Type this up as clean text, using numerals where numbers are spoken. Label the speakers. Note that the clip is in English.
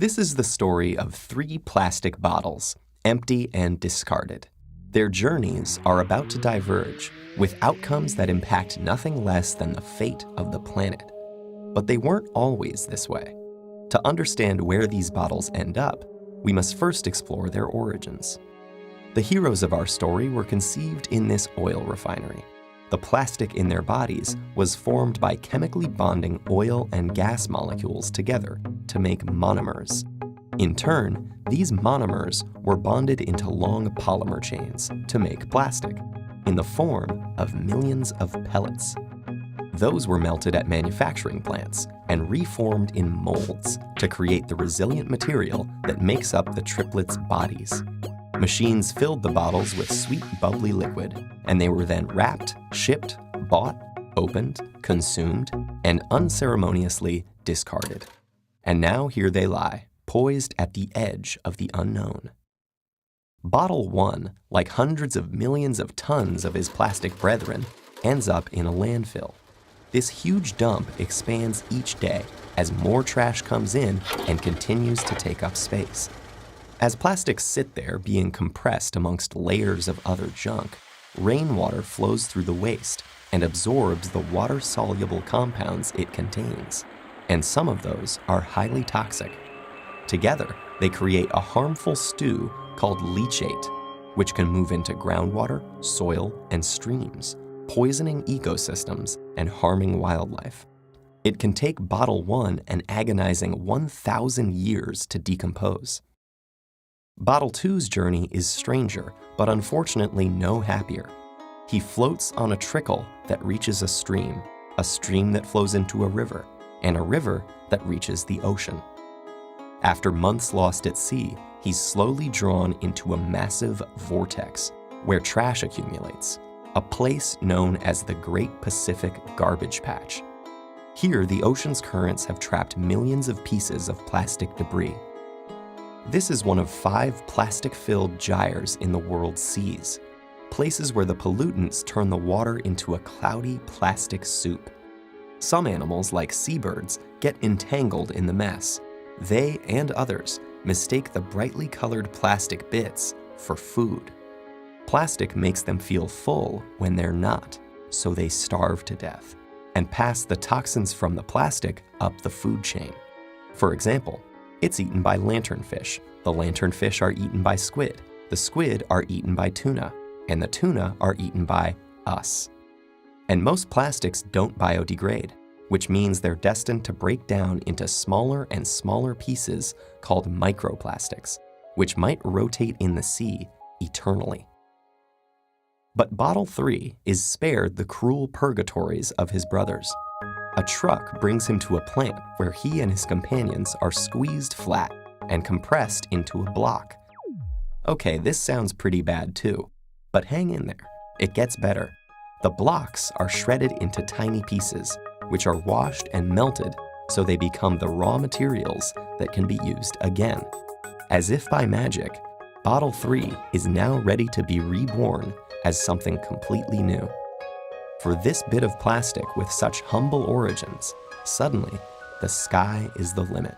Speaker 1: This is the story of 3 plastic bottles, empty and discarded. Their journeys are about to diverge, with outcomes that impact nothing less than the fate of the planet. But they weren't always this way. To understand where these bottles end up, we must first explore their origins. The heroes of our story were conceived in this oil refinery. The plastic in their bodies was formed by chemically bonding oil and gas molecules together to make monomers. In turn, these monomers were bonded into long polymer chains to make plastic, in the form of millions of pellets. Those were melted at manufacturing plants and reformed in molds to create the resilient material that makes up the triplets' bodies. Machines filled the bottles with sweet, bubbly liquid, and they were then wrapped, shipped, bought, opened, consumed, and unceremoniously discarded. And now here they lie, poised at the edge of the unknown. Bottle 1, like hundreds of millions of tons of his plastic brethren, ends up in a landfill. This huge dump expands each day as more trash comes in and continues to take up space. As plastics sit there being compressed amongst layers of other junk, rainwater flows through the waste and absorbs the water-soluble compounds it contains, and some of those are highly toxic. Together, they create a harmful stew called leachate, which can move into groundwater, soil, and streams, poisoning ecosystems and harming wildlife. It can take Bottle 1 an agonizing 1,000 years to decompose. Bottle 2's journey is stranger, but unfortunately no happier. He floats on a trickle that reaches a stream that flows into a river, and a river that reaches the ocean. After months lost at sea, he's slowly drawn into a massive vortex where trash accumulates, a place known as the Great Pacific Garbage Patch. Here, the ocean's currents have trapped millions of pieces of plastic debris. This is one of 5 plastic-filled gyres in the world's seas, places where the pollutants turn the water into a cloudy plastic soup. Some animals, like seabirds, get entangled in the mess. They and others mistake the brightly colored plastic bits for food. Plastic makes them feel full when they're not, so they starve to death and pass the toxins from the plastic up the food chain. For example, it's eaten by lanternfish. The lanternfish are eaten by squid. The squid are eaten by tuna. And the tuna are eaten by us. And most plastics don't biodegrade, which means they're destined to break down into smaller and smaller pieces called microplastics, which might rotate in the sea eternally. But Bottle 3 is spared the cruel purgatories of his brothers. A truck brings him to a plant where he and his companions are squeezed flat and compressed into a block. Okay, this sounds pretty bad too, but hang in there. It gets better. The blocks are shredded into tiny pieces, which are washed and melted so they become the raw materials that can be used again. As if by magic, Bottle 3 is now ready to be reborn as something completely new. For this bit of plastic with such humble origins, suddenly, the sky is the limit.